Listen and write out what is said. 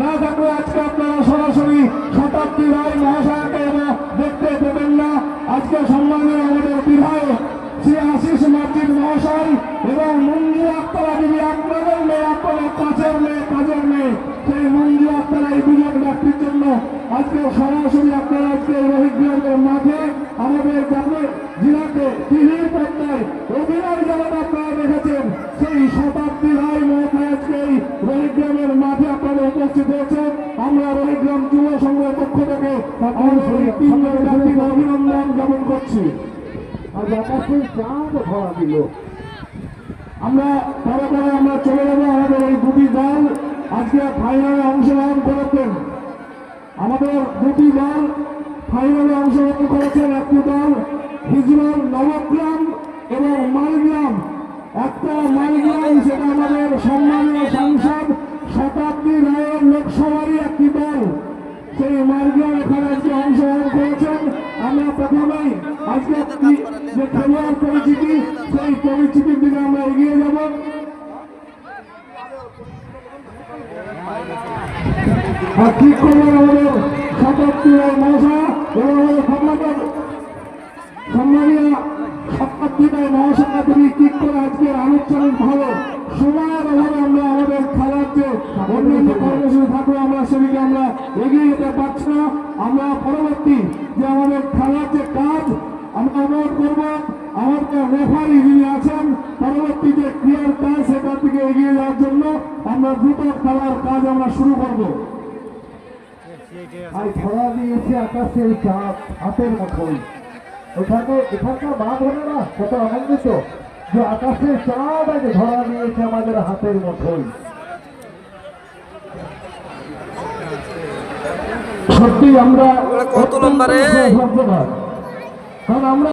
না থাকলে আজকে আপনারা সরাসরি শতাব্দী রায় মহাশয়কে দেখতে দেবেন না। আজকে সম্মানীয় আমাদের বিধায়ক শ্রী আশিস মার্জিদ মহাশয় এবং মঞ্জু আক্তারা দেবী, আপনাদের মেয়ে, আপনাদের কাছের মেয়ে, কাজের মেয়ে, সেই মঞ্জু আক্তারা এই দুজন ব্যক্তির জন্য আজকে সরাসরি আপনারা আজকে রোহিতগঞ্জের মাঠে আমাদের গ্রামের জেলাতে টিভির পর্দায় অভিনয় জগৎ আপনারা দেখেছেন, সেই শতাব্দী রায় মহাশয় আজকে এই রোহিতগ্রামের মাঠে আপনারা উপস্থিত হয়েছেন। আমরা রোহিতগ্রাম যুব সংঘের পক্ষ থেকে আমাদের তিনজন ব্যক্তিকে অভিনন্দন জ্ঞাপন করছি। আর আকাশের চাঁদ ধরা দিল। আমরা পরে পরে আমরা চলে যাবো। আমাদের এই দুটি দল আজকে ফাইনালে অংশগ্রহণ করেছেন। আমাদের দুটি দল ফাইনালে অংশগ্রহণ করেছেন। একটি দল হিজরুল নবগ্রাম এবং মালগ্রাম। একটা মালগ্রাম সেটা আমাদের সম্মানীয় সাংসদ শতাব্দী রায়ের লোকসভারই একটি দল, সেই মালগ্রাম এখানে আজকে অংশগ্রহণ করেছেন। আমরা প্রথমেই আজকে যে খেলোয়াড় পরিচিতি, সেই পরিচিতির দিকে আমরা এগিয়ে যাব। আর ঠিক করলেন আমাদের শতাব্দী রায় মহাশয় এবং আমাদের সম্মানীয় শতাব্দী রায় মহাশয় তিনি ঠিক করে আজকে আনুষ্ঠানিক ভাবে সময়ের অভাবে আমরা আমাদের খেলার যে অন্যান্য কর্মসূচি থাকলে আমরা সেদিকে আমরা এগিয়ে যেতে পারছি না। আমরা পরবর্তী যে আমাদের খেলার যে কাজ আমরা অনুরোধ করব আমাদের রেফারি যিনি আছেন, পরবর্তী যে ক্রিয়ার কাজ সেটার দিকে এগিয়ে যাওয়ার জন্য আমরা দ্রুত খেলার কাজ আমরা শুরু করব। আর ধরা দিয়েছে আকাশের চাঁদ হাতের মতোই। এখানকার মা বোনেরা কত আনন্দিত যে আকাশের চাঁদ আগে ধরা দিয়েছে আমাদের হাতের মতোই। সত্যি আমরা কত লম্বা রে, কারণ আমরা